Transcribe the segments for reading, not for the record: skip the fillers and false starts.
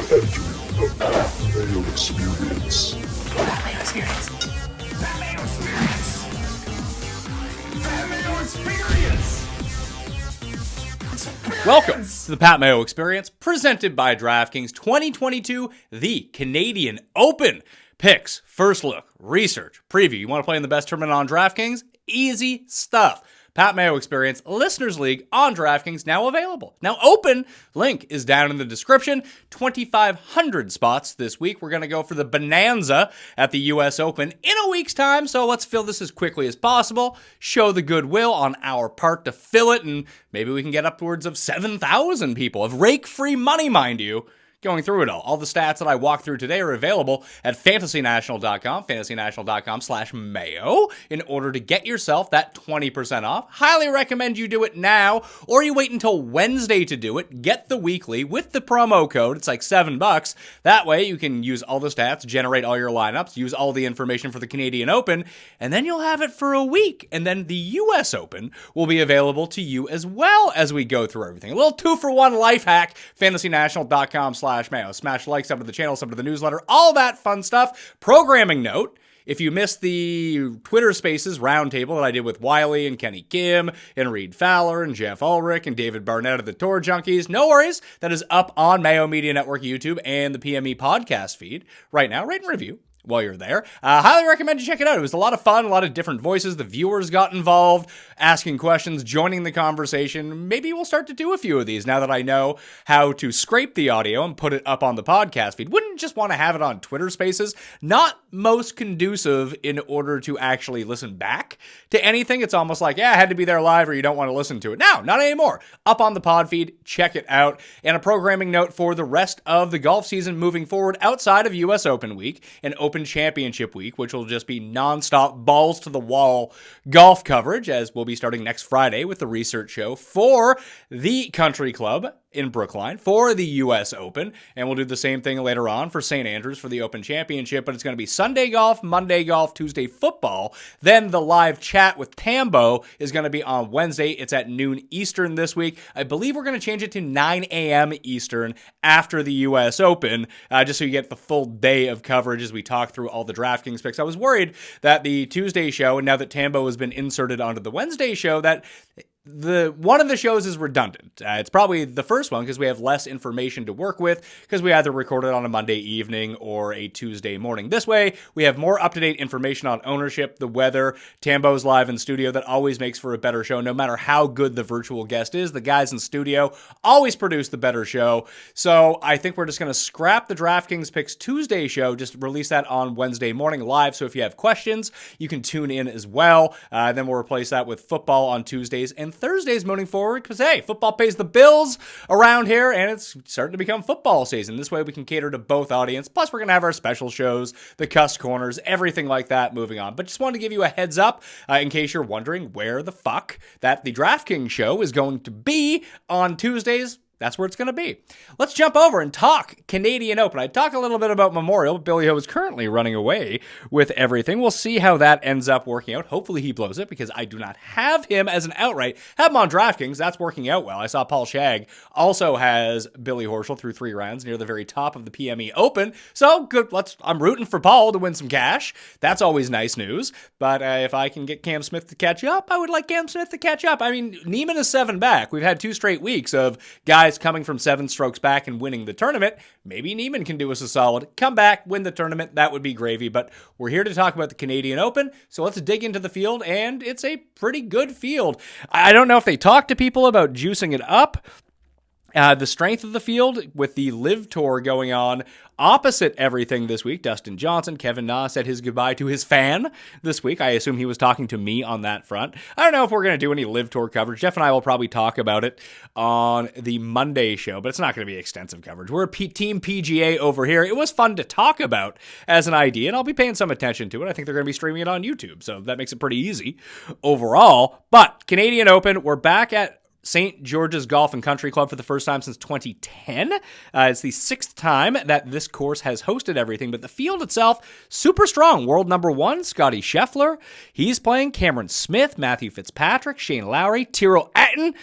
The Mayo Experience. Mayo Experience. Mayo Experience. Mayo Experience. Welcome to the Pat Mayo Experience, presented by DraftKings 2022, the Canadian Open. Picks, first look, research, preview. You want to play in the best tournament on DraftKings? Easy stuff. Pat Mayo Experience Listeners League on DraftKings now available. Now open. Link is down in the description. 2,500 spots this week. We're going to go for the bonanza at the US Open in a week's time. So let's fill this as quickly as possible. Show the goodwill on our part to fill it. And maybe we can get upwards of 7,000 people of rake-free money, mind you, going through it all. All the stats that I walk through today are available at fantasynational.com, fantasynational.com/Mayo, in order to get yourself that 20% off. Highly recommend you do it now, or you wait until Wednesday to do it. Get the weekly with the promo code. It's like $7. That way you can use all the stats, generate all your lineups, use all the information for the Canadian Open, and then you'll have it for a week. And then the US Open will be available to you as well as we go through everything. A little 2-for-1 life hack, fantasynational.com/Mayo. Smash like, sub to the channel, sub to the newsletter, all that fun stuff. Programming note, if you missed the Twitter Spaces roundtable that I did with Wiley and Kenny Kim and Reed Fowler and Jeff Ulrich and David Barnett of the Tour Junkies, no worries. That is up on Mayo Media Network YouTube and the PME podcast feed right now. Rate and review while you're there. Highly recommend you check it out. It was a lot of fun, a lot of different voices. The viewers got involved, asking questions, joining the conversation. Maybe we'll start to do a few of these now that I know how to scrape the audio and put it up on the podcast feed. Wouldn't just want to have it on Twitter Spaces. Not most conducive in order to actually listen back to anything. It's almost like, yeah, I had to be there live or you don't want to listen to it. No, not anymore. Up on the pod feed, check it out. And a programming note for the rest of the golf season moving forward outside of US Open Week and Open Championship Week, which will just be nonstop balls to the wall golf coverage, as we'll be starting next Friday with the research show for the Country Club in Brookline for the US Open, and we'll do the same thing later on for St. Andrews for the Open Championship, but it's going to be Sunday golf, Monday golf, Tuesday football. Then the live chat with Tambo is going to be on Wednesday. It's at noon Eastern this week. I believe we're going to change it to 9 a.m. Eastern after the US Open, just so you get the full day of coverage as we talk through all the DraftKings picks. I was worried that the Tuesday show, and now that Tambo has been inserted onto the Wednesday show, that one of the shows is redundant. It's probably the first one because we have less information to work with because we either record it on a Monday evening or a Tuesday morning. This way, we have more up-to-date information on ownership, the weather, Tambo's live in studio. That always makes for a better show. No matter how good the virtual guest is, the guys in studio always produce the better show. So I think we're just going to scrap the DraftKings Picks Tuesday show, just release that on Wednesday morning live. So if you have questions, you can tune in as well. Then we'll replace that with football on Tuesdays and Thursdays moving forward because, hey, football pays the bills around here and it's starting to become football season. This way we can cater to both audience. Plus, we're going to have our special shows, the Cuss Corners, everything like that moving on. But just wanted to give you a heads up in case you're wondering where the fuck that the DraftKings show is going to be on Tuesdays. That's where it's going to be. Let's jump over and talk Canadian Open. I talk a little bit about Memorial, but Billy Ho is currently running away with everything. We'll see how that ends up working out. Hopefully he blows it because I do not have him as an outright. Have him on DraftKings. That's working out well. I saw Paul Shag also has Billy Horschel through 3 rounds near the very top of the PME Open. So good. I'm rooting for Paul to win some cash. That's always nice news. But if I can get Cam Smith to catch up, I would like Cam Smith to catch up. I mean, Neiman is 7 back. We've had 2 straight weeks of guys coming from 7 strokes back and winning the tournament. Maybe Neiman can do us a solid. Come back, win the tournament. That would be gravy. But we're here to talk about the Canadian Open. So let's dig into the field. And it's a pretty good field. I don't know if they talk to people about juicing it up. The strength of the field with the Live Tour going on opposite everything this week. Dustin Johnson, Kevin Na said his goodbye to his fan this week. I assume he was talking to me on that front. I don't know if we're going to do any Live Tour coverage. Jeff and I will probably talk about it on the Monday show, but it's not going to be extensive coverage. We're Team PGA over here. It was fun to talk about as an idea, and I'll be paying some attention to it. I think they're going to be streaming it on YouTube, so that makes it pretty easy overall. But Canadian Open, we're back at St. George's Golf and Country Club for the first time since 2010. It's the 6th time that this course has hosted everything, but the field itself, super strong. World number 1, Scotty Scheffler. He's playing Cameron Smith, Matthew Fitzpatrick, Shane Lowry, Tyrrell Etten.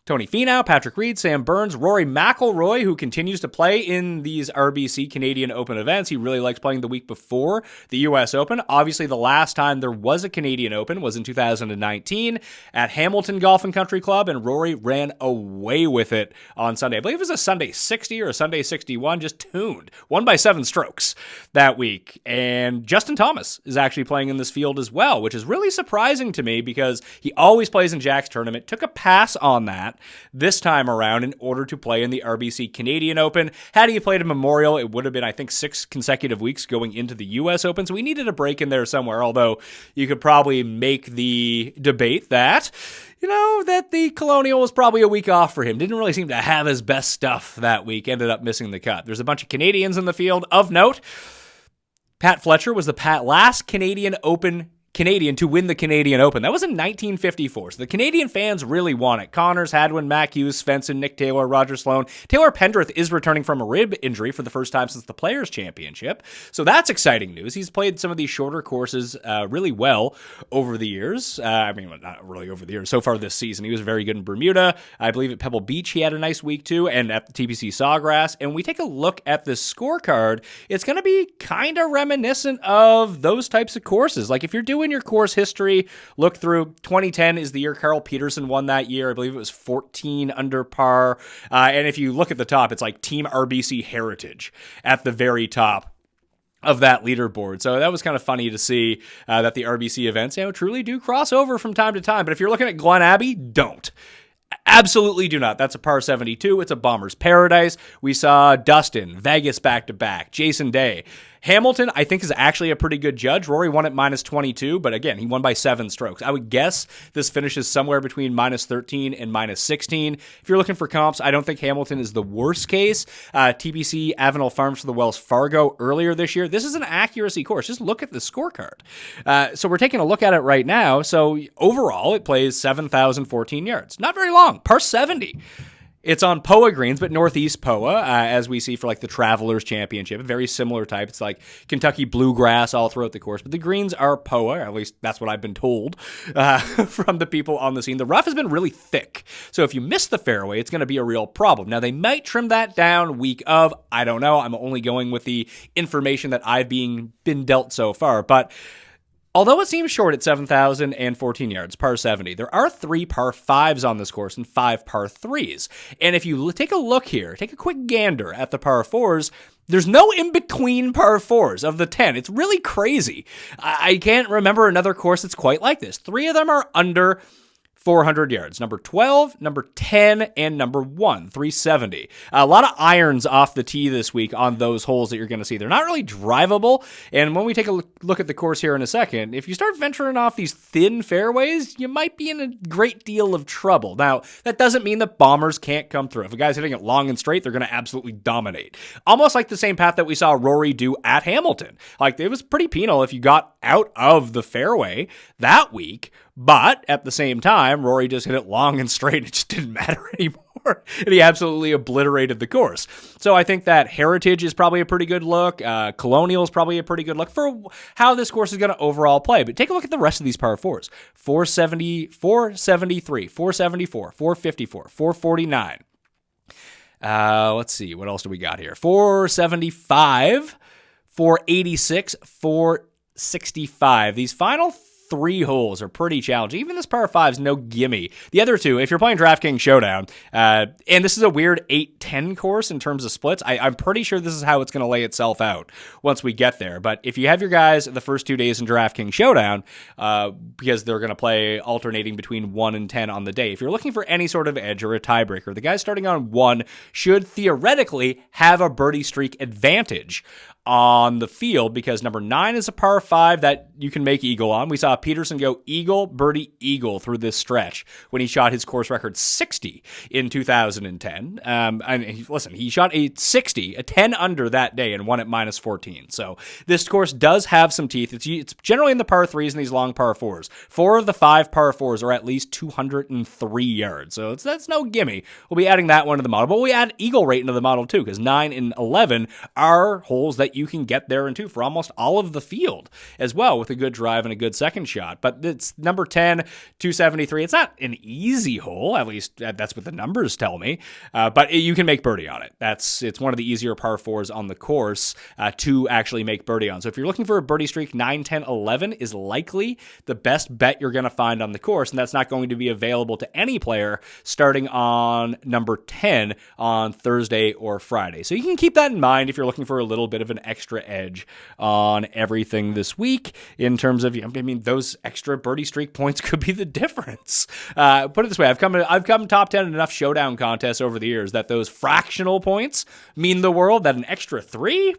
Tony Finau, Patrick Reed, Sam Burns, Rory McIlroy, who continues to play in these RBC Canadian Open events. He really likes playing the week before the U.S. Open. Obviously, the last time there was a Canadian Open was in 2019 at Hamilton Golf and Country Club, and Rory ran away with it on Sunday. I believe it was a Sunday 60 or a Sunday 61, just tuned. Won by 7 strokes that week. And Justin Thomas is actually playing in this field as well, which is really surprising to me because he always plays in Jack's tournament. Took a pass on that this time around in order to play in the RBC Canadian Open. Had he played a Memorial, it would have been, I think, 6 consecutive weeks going into the U.S. Open, so we needed a break in there somewhere, although you could probably make the debate that, that the Colonial was probably a week off for him. Didn't really seem to have his best stuff that week. Ended up missing the cut. There's a bunch of Canadians in the field. Of note, Pat Fletcher was the last Canadian to win the Canadian Open. That was in 1954. So the Canadian fans really want it. Connors, Hadwin, Mac Hughes, Svensson, Nick Taylor, Roger Sloan. Taylor Pendrith is returning from a rib injury for the first time since the Players' Championship. So that's exciting news. He's played some of these shorter courses really well over the years. Not really over the years. So far this season, he was very good in Bermuda. I believe at Pebble Beach, he had a nice week too, and at the TPC Sawgrass. And we take a look at the scorecard, it's going to be kind of reminiscent of those types of courses. Like if you're doing your course history, look through 2010 is the year Carl Peterson won that year. I believe it was 14 under par. And if you look at the top, it's like Team RBC Heritage at the very top of that leaderboard. So that was kind of funny to see that the RBC events, truly do cross over from time to time. But if you're looking at Glen Abbey, don't. Absolutely do not. That's a par 72. It's a bomber's paradise. We saw Dustin, Vegas back-to-back, Jason Day. Hamilton, I think, is actually a pretty good judge. Rory won at minus 22, but again, he won by 7 strokes. I would guess this finishes somewhere between minus 13 and minus 16. If you're looking for comps, I don't think Hamilton is the worst case. TPC Avenel Farms for the Wells Fargo earlier this year. This is an accuracy course. Just look at the scorecard. So we're taking a look at it right now. So overall, it plays 7,014 yards. Not very long. Par 70. It's on POA greens, but Northeast POA, as we see for like the Travelers Championship, a very similar type. It's like Kentucky bluegrass all throughout the course, but the greens are POA, at least that's what I've been told from the people on the scene. The rough has been really thick, so if you miss the fairway, it's going to be a real problem. Now, they might trim that down week of, I don't know. I'm only going with the information that I've been dealt so far, but although it seems short at 7,014 yards, par 70, there are 3 par 5s on this course and 5 par 3s. And if you take a look here, take a quick gander at the par 4s, there's no in-between par 4s of the 10. It's really crazy. I can't remember another course that's quite like this. 3 of them are under 400 yards. Number 12, number 10, and number 1, 370. A lot of irons off the tee this week on those holes that you're going to see. They're not really drivable, and when we take a look at the course here in a second, if you start venturing off these thin fairways, you might be in a great deal of trouble. Now, that doesn't mean that bombers can't come through. If a guy's hitting it long and straight, they're going to absolutely dominate. Almost like the same path that we saw Rory do at Hamilton. Like, it was pretty penal if you got out of the fairway that week, but at the same time, Rory just hit it long and straight. It just didn't matter anymore. And he absolutely obliterated the course. So I think that Heritage is probably a pretty good look. Colonial is probably a pretty good look for how this course is going to overall play. But take a look at the rest of these par 4s. 470, 473, 474, 454, 449. Let's see. What else do we got here? 475, 486, 465. These final 3 holes are pretty challenging. Even this par 5 is no gimme. The other 2, if you're playing DraftKings Showdown, and this is a weird 8-10 course in terms of splits, I'm pretty sure this is how it's going to lay itself out once we get there. But if you have your guys the first 2 days in DraftKings Showdown, because they're going to play alternating between 1 and 10 on the day, if you're looking for any sort of edge or a tiebreaker, the guy starting on 1 should theoretically have a birdie streak advantage on the field, because number 9 is a par 5 that you can make eagle on. We saw Peterson go eagle, birdie, eagle through this stretch when he shot his course record 60 in 2010. He shot a 60, a 10 under that day, and won at minus 14. So this course does have some teeth. It's generally in the par 3s and these long par 4s. 4 of the 5 par 4s are at least 203 yards. So that's no gimme. We'll be adding that one to the model, but we add eagle rate into the model too, because 9 and 11 are holes that that you can get there into for almost all of the field as well with a good drive and a good second shot. But it's number 10, 273. It's not an easy hole, at least that's what the numbers tell me, but you can make birdie on it. It's one of the easier par 4s on the course to actually make birdie on. So if you're looking for a birdie streak, 9, 10, 11 is likely the best bet you're going to find on the course, and that's not going to be available to any player starting on number 10 on Thursday or Friday. So you can keep that in mind if you're looking for a little bit of an extra edge on everything this week in terms of, those extra birdie streak points could be the difference. Put it this way, I've come top 10 in enough showdown contests over the years that those fractional points mean the world, that an extra 3,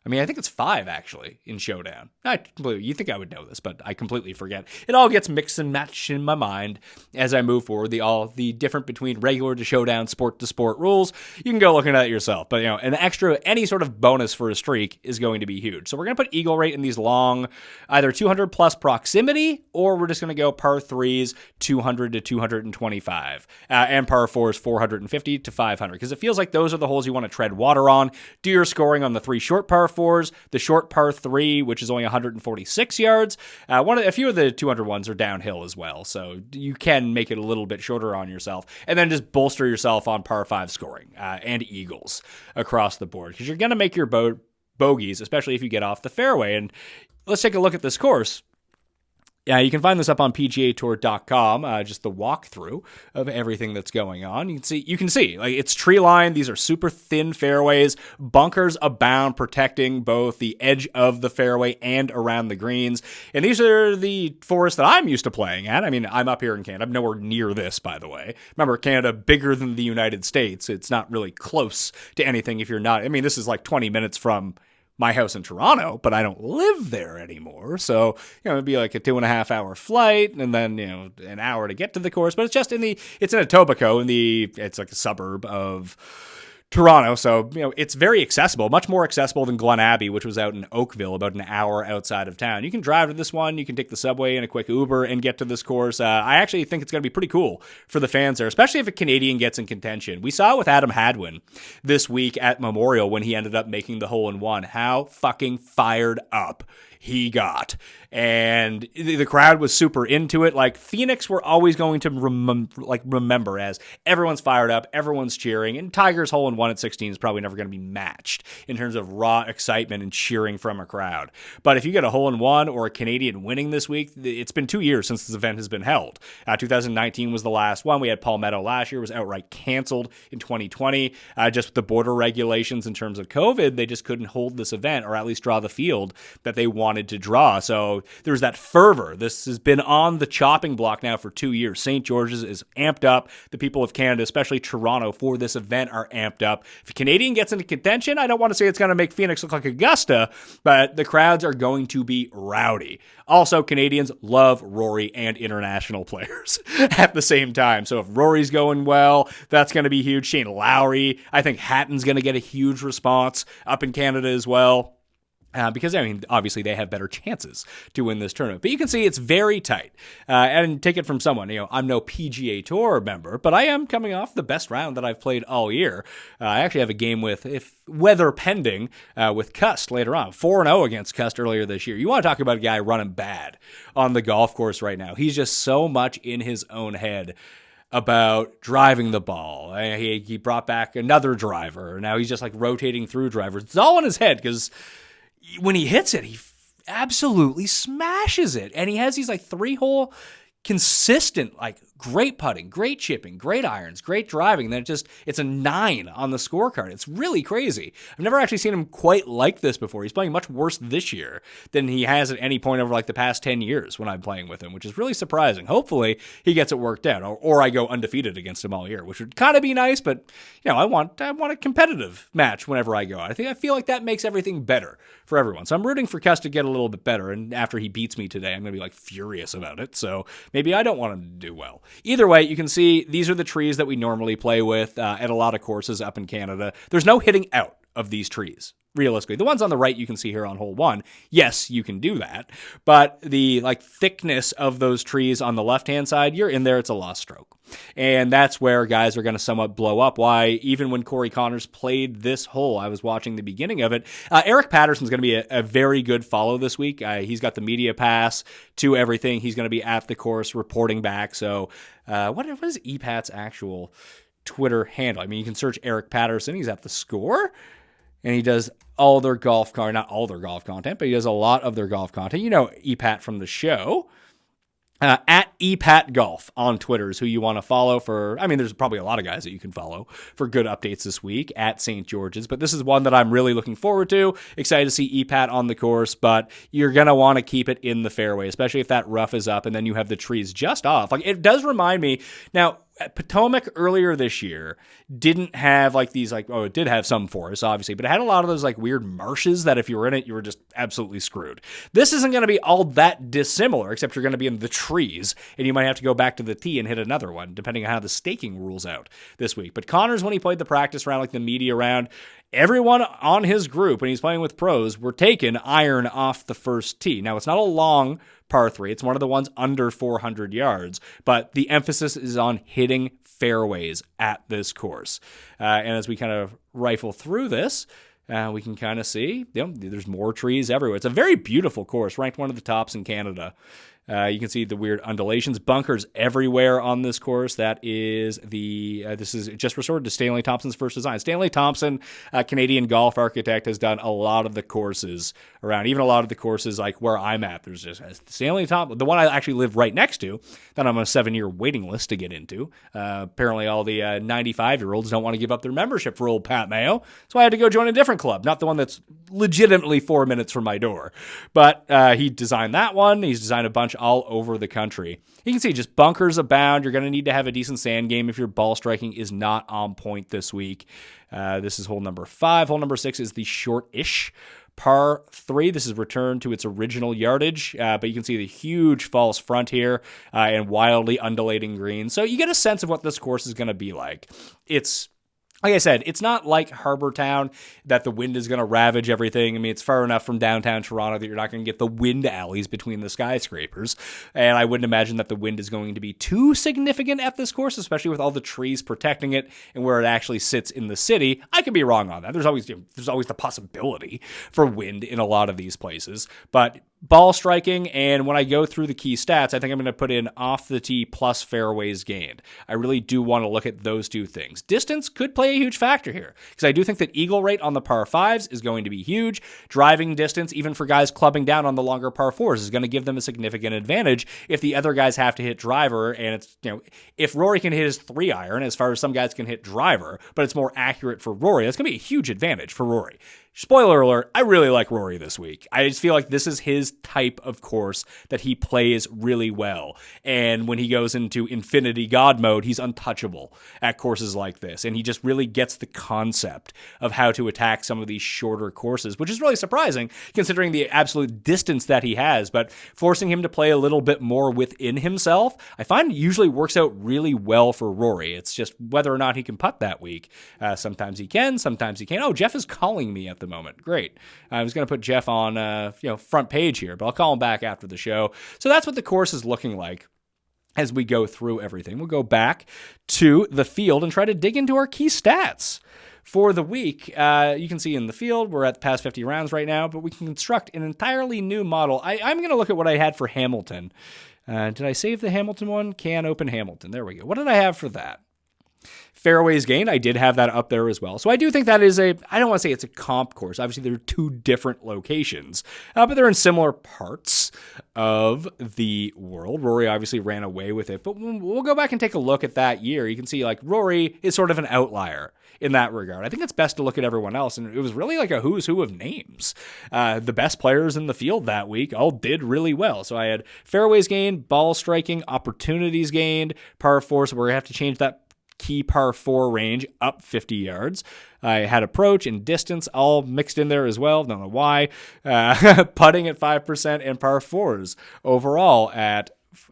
I think it's 5, actually, in Showdown. You think I would know this, but I completely forget. It all gets mixed and matched in my mind as I move forward. The difference between regular to Showdown, sport to sport rules, you can go looking at it yourself. But, an extra, any sort of bonus for a streak is going to be huge. So we're going to put eagle rate in these long, either 200 plus proximity, or we're just going to go par 3s, 200 to 225, and par 4s, 450 to 500, because it feels like those are the holes you want to tread water on. Do your scoring on the 3 short par 4s, the short par 3, which is only 146 yards. A few of the 200 ones are downhill as well, so you can make it a little bit shorter on yourself, and then just bolster yourself on par 5 scoring and eagles across the board, because you're going to make your bogeys, especially if you get off the fairway. And let's take a look at this course. Yeah, you can find this up on PGAtour.com, just the walkthrough of everything that's going on. You can see, like, it's tree lined. These are super thin fairways, bunkers abound, protecting both the edge of the fairway and around the greens. And these are the forests that I'm used to playing at. I'm up here in Canada. I'm nowhere near this, by the way. Remember, Canada, bigger than the United States. It's not really close to anything if you're not. This is like 20 minutes from my house in Toronto, but I don't live there anymore. So, it'd be like a 2.5 hour flight and then, an hour to get to the course. But it's in Etobicoke, it's like a suburb of Toronto, so it's very accessible, much more accessible than Glen Abbey, which was out in Oakville, about an hour outside of town. You can drive to this one, you can take the subway and a quick Uber and get to this course. I actually think it's going to be pretty cool for the fans there, especially if a Canadian gets in contention. We saw it with Adam Hadwin this week at Memorial when he ended up making the hole-in-one. How fucking fired up he got. And the crowd was super into it. Like, Phoenix, we're always going to remember as everyone's fired up, everyone's cheering, and Tiger's hole-in-one at 16 is probably never going to be matched in terms of raw excitement and cheering from a crowd. But if you get a hole-in-one or a Canadian winning this week, it's been 2 years since this event has been held. 2019 was the last one. We had Palmetto last year, was outright canceled in 2020. Just with the border regulations in terms of COVID, they just couldn't hold this event, or at least draw the field that they wanted to draw. So there's that fervor. This has been on the chopping block now for 2 years. St. George's is amped up. The people of Canada, especially Toronto, for this event are amped up. If a Canadian gets into contention, I don't want to say it's going to make Phoenix look like Augusta, but the crowds are going to be rowdy. Also, Canadians love Rory and international players at the same time. So if Rory's going well, that's going to be huge. Shane Lowry, I think Hatton's going to get a huge response up in Canada as well. Because, obviously they have better chances to win this tournament. But you can see it's very tight. And take it from someone, I'm no PGA Tour member, but I am coming off the best round that I've played all year. I actually have a game with, if weather pending, with Cust later on. 4-0 against Cust earlier this year. You want to talk about a guy running bad on the golf course right now. He's just so much in his own head about driving the ball. He brought back another driver. Now he's just like rotating through drivers. It's all in his head because when he hits it, he absolutely smashes it. And he has these 3-hole consistent, great putting, great chipping, great irons, great driving. Then it's a 9 on the scorecard. It's really crazy. I've never actually seen him quite like this before. He's playing much worse this year than he has at any point over the past 10 years when I'm playing with him, which is really surprising. Hopefully he gets it worked out, or I go undefeated against him all year, which would kind of be nice, but I want a competitive match whenever I go out. I feel like that makes everything better for everyone. So I'm rooting for Cust to get a little bit better, and after he beats me today, I'm going to be furious about it. So maybe I don't want him to do well. Either way, you can see these are the trees that we normally play with at a lot of courses up in Canada. There's no hitting out of these trees realistically. The ones on the right you can see here on hole 1, yes, you can do that. But the thickness of those trees on the left-hand side, you're in there, it's a lost stroke. And that's where guys are going to somewhat blow up. Why, even when Corey Connors played this hole, I was watching the beginning of it. Eric Patterson's going to be a very good follow this week. He's got the media pass to everything. He's going to be at the course reporting back. So what is EPAT's actual Twitter handle? I mean, you can search Eric Patterson. He's at the Score. And he does all their golf content, not all their golf content, but he does a lot of their golf content. You know EPAT from the show. At EPAT Golf on Twitter is who you want to follow for. I mean, there's probably a lot of guys that you can follow for good updates this week at St. George's, but this is one that I'm really looking forward to. Excited to see EPAT on the course, but you're going to want to keep it in the fairway, especially if that rough is up and then you have the trees just off. It does remind me now. Potomac earlier this year didn't have these it did have some forests, obviously, but it had a lot of those weird marshes that if you were in it, you were just absolutely screwed. This isn't going to be all that dissimilar, except you're going to be in the trees, and you might have to go back to the tee and hit another one, depending on how the staking rules out this week. But Connors, when he played the practice round, the media round, everyone on his group, when he's playing with pros, were taking iron off the first tee. Now, it's not a long par 3. It's one of the ones under 400 yards, but the emphasis is on hitting fairways at this course. And as we kind of rifle through this, we can kind of see there's more trees everywhere. It's a very beautiful course, ranked one of the tops in Canada. You can see the weird undulations, bunkers everywhere on this course. That is this is just restored to Stanley Thompson's first design. Stanley Thompson, a Canadian golf architect, has done a lot of the courses around, even a lot of the courses where I'm at. There's just Stanley Thompson, the one I actually live right next to, that I'm on a 7-year waiting list to get into. Apparently all the 95-year-olds don't want to give up their membership for old Pat Mayo, so I had to go join a different club, not the one that's legitimately 4 minutes from my door. But he designed that one. He's designed a bunch all over the country. You can see just bunkers abound. You're going to need to have a decent sand game if your ball striking is not on point this week. This is hole number 5. Hole number 6 is the short-ish par 3. This is returned to its original yardage, but you can see the huge false front here and wildly undulating greens. So you get a sense of what this course is going to be like. Like I said, it's not like Harbour Town that the wind is going to ravage everything. I mean, it's far enough from downtown Toronto that you're not going to get the wind alleys between the skyscrapers. And I wouldn't imagine that the wind is going to be too significant at this course, especially with all the trees protecting it and where it actually sits in the city. I could be wrong on that. There's always the possibility for wind in a lot of these places. But ball striking, and when I go through the key stats, I think I'm going to put in off the tee plus fairways gained. I really do want to look at those two things. Distance could play a huge factor here, because I do think that eagle rate on the par 5s is going to be huge. Driving distance, even for guys clubbing down on the longer par 4s, is going to give them a significant advantage if the other guys have to hit driver, and it's, if Rory can hit his 3-iron, as far as some guys can hit driver, but it's more accurate for Rory, that's going to be a huge advantage for Rory. Spoiler alert, I really like Rory this week. I just feel like this is his type of course that he plays really well. And when he goes into Infinity God mode, he's untouchable at courses like this. And he just really gets the concept of how to attack some of these shorter courses, which is really surprising considering the absolute distance that he has. But forcing him to play a little bit more within himself, I find usually works out really well for Rory. It's just whether or not he can putt that week. Sometimes he can, sometimes he can't. Oh, Jeff is calling me at the moment. Great. I was going to put Jeff on front page here, but I'll call him back after the show. So that's what the course is looking like as we go through everything. We'll go back to the field and try to dig into our key stats for the week. You can see in the field, we're at the past 50 rounds right now, but we can construct an entirely new model. I'm going to look at what I had for Hamilton. Did I save the Hamilton one? Can open Hamilton. There we go. What did I have for that? Fairways gained, I did have that up there as well. So I do think that is I don't want to say it's a comp course. Obviously, they're two different locations, but they're in similar parts of the world. Rory obviously ran away with it, but we'll go back and take a look at that year. You can see Rory is sort of an outlier in that regard. I think it's best to look at everyone else, and it was really a who's who of names. The best players in the field that week all did really well. So I had fairways gained, ball striking, opportunities gained, par 4, so we're going to have to change that key par 4 range up 50 yards. I had approach and distance all mixed in there as well. Don't know why. Putting at 5% and par 4s overall at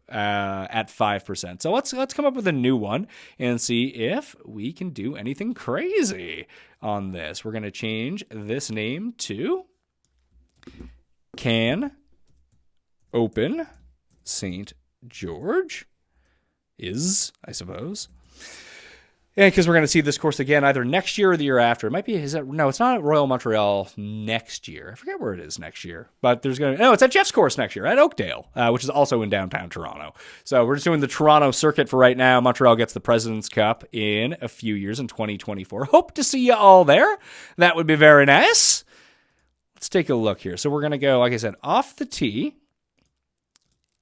at 5%. So let's come up with a new one and see if we can do anything crazy on this. We're going to change this name to Can Open St. George is, I suppose. Yeah, because we're going to see this course again either next year or the year after. It might be, no, it's not at Royal Montreal next year. I forget where it is next year. But it's at Jeff's course next year at Oakdale, which is also in downtown Toronto. So we're just doing the Toronto circuit for right now. Montreal gets the President's Cup in a few years in 2024. Hope to see you all there. That would be very nice. Let's take a look here. So we're going to go, like I said, off the tee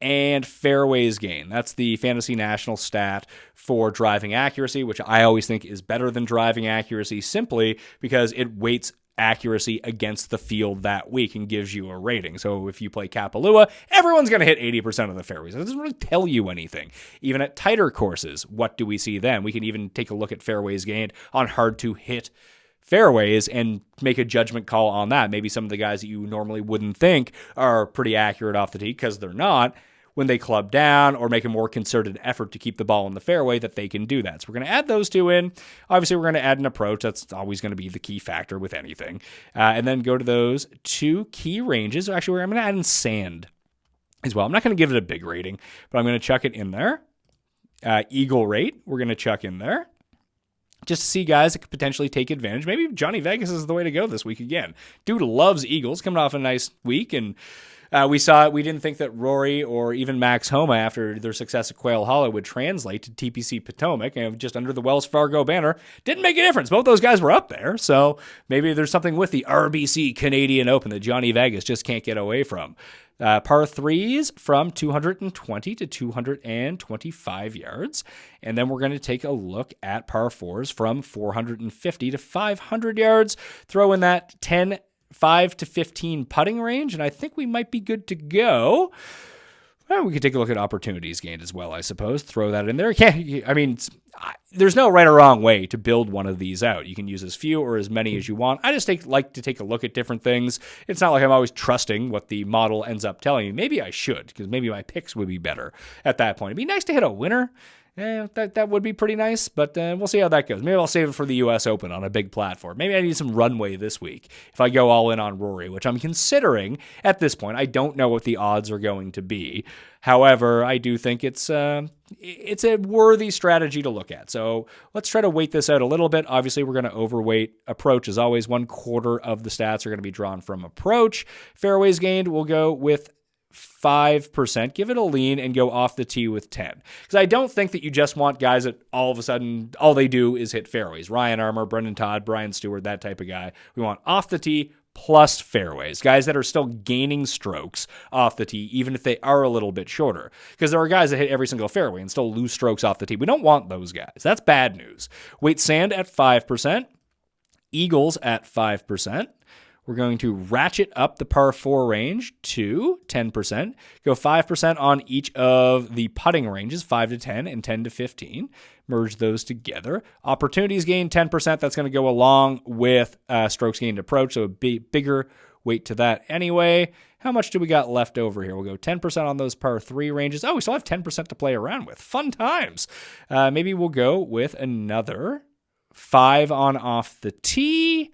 and fairways gain. That's the Fantasy National stat for driving accuracy, which I always think is better than driving accuracy simply because it weights accuracy against the field that week and gives you a rating. So if you play Kapalua, everyone's going to hit 80% of the fairways. It doesn't really tell you anything. Even at tighter courses, what do we see then? We can even take a look at fairways gained on hard to hit fairways and make a judgment call on that. Maybe some of the guys that you normally wouldn't think are pretty accurate off the tee because they're not. When they club down or make a more concerted effort to keep the ball in the fairway, that they can do that. So we're going to add those two in. Obviously, we're going to add an approach. That's always going to be the key factor with anything. And then go to those two key ranges. Actually, I'm going to add in sand as well. I'm not going to give it a big rating, but I'm going to chuck it in there. Eagle rate, we're going to chuck in there. Just to see guys that could potentially take advantage. Maybe Johnny Vegas is the way to go this week again. Dude loves Eagles, coming off a nice week, and we saw it. We didn't think that Rory or even Max Homa, after their success at Quail Hollow, would translate to TPC Potomac, and just under the Wells Fargo banner. Didn't make a difference. Both those guys were up there, so maybe there's something with the RBC Canadian Open that Johnny Vegas just can't get away from. Par threes from 220 to 225 yards. And then we're going to take a look at par fours from 450 to 500 yards. Throw in that 5 to 15 putting range, and I think we might be good to go. Well, we could take a look at opportunities gained as well, I suppose. Throw that in there. There's no right or wrong way to build one of these out. You can use as few or as many as you want. I just like to take a look at different things. It's not like I'm always trusting what the model ends up telling me. Maybe I should, because maybe my picks would be better at that point. It'd be nice to hit a winner. That would be pretty nice, but we'll see how that goes. Maybe I'll save it for the U.S. Open on a big platform. Maybe I need some runway this week if I go all in on Rory, which I'm considering at this point. I don't know what the odds are going to be. However, I do think it's a worthy strategy to look at. So let's try to weight this out a little bit. Obviously, we're going to overweight approach as always. 1/4 of the stats are going to be drawn from approach. Fairways gained, we'll go with 5%, give it a lean, and go off the tee with 10. Because I don't think that you just want guys that all of a sudden, all they do is hit fairways. Ryan Armour, Brendan Todd, Brian Stewart, that type of guy. We want off the tee plus fairways. Guys that are still gaining strokes off the tee, even if they are a little bit shorter. Because there are guys that hit every single fairway and still lose strokes off the tee. We don't want those guys. That's bad news. Weight sand at 5%. Eagles at 5%. We're going to ratchet up the par 4 range to 10%. Go 5% on each of the putting ranges, 5 to 10 and 10 to 15. Merge those together. Opportunities gained 10%. That's going to go along with strokes gained approach, so a bigger weight to that anyway. How much do we got left over here? We'll go 10% on those par 3 ranges. Oh, we still have 10% to play around with. Fun times. Maybe we'll go with another 5 on off the tee.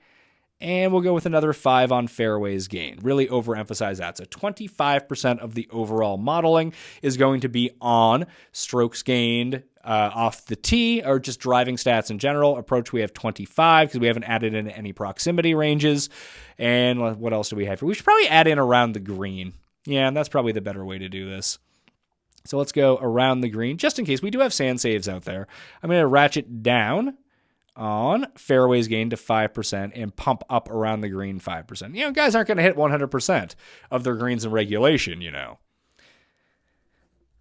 And we'll go with another 5 on fairways gained. Really overemphasize that. So 25% of the overall modeling is going to be on strokes gained off the tee, or just driving stats in general. Approach, we have 25 because we haven't added in any proximity ranges. And what else do we have here? We should probably add in around the green. Yeah, that's probably the better way to do this. So let's go around the green, just in case. We do have sand saves out there. I'm going to ratchet down on fairways gained to 5% and pump up around the green 5%. Guys aren't going to hit 100% of their greens in regulation,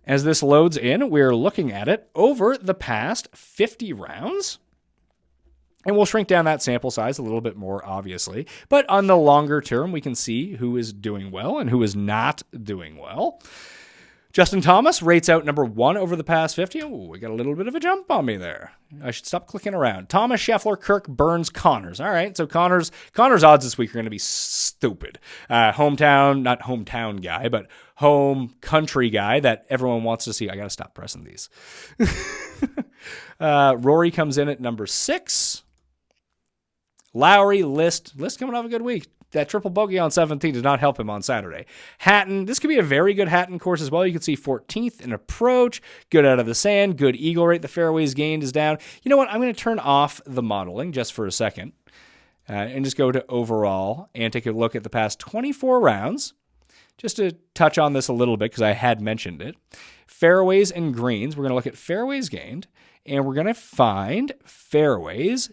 As this loads in, we're looking at it over the past 50 rounds. And we'll shrink down that sample size a little bit more, obviously. But on the longer term, we can see who is doing well and who is not doing well. Justin Thomas rates out number 1 over the past 50. Oh, we got a little bit of a jump on me there. I should stop clicking around. Thomas, Scheffler, Kirk, Burns, Connors. All right, so Connors odds this week are going to be stupid. Not hometown guy, but home country guy that everyone wants to see. I got to stop pressing these. Rory comes in at number 6. Lowry, List coming off a good week. That triple bogey on 17 did not help him on Saturday. Hatton, this could be a very good Hatton course as well. You can see 14th in approach, good out of the sand, good eagle rate. The fairways gained is down. You know what? I'm going to turn off the modeling just for a second and just go to overall and take a look at the past 24 rounds. Just to touch on this a little bit because I had mentioned it. Fairways and greens. We're going to look at fairways gained, and we're going to find fairways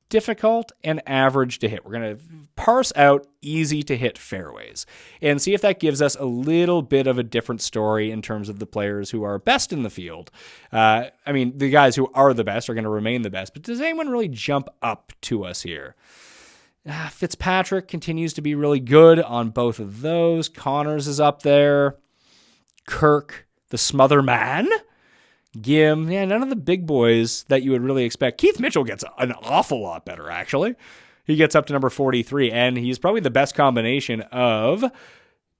difficult and average to hit. We're going to parse out easy to hit fairways and see if that gives us a little bit of a different story in terms of the players who are best in the field. The guys who are the best are going to remain the best, but does anyone really jump up to us here? Fitzpatrick continues to be really good on both of those. Connors is up there. Kirk, the smother man. Gim, none of the big boys that you would really expect. Keith Mitchell gets an awful lot better, actually. He gets up to number 43, and he's probably the best combination of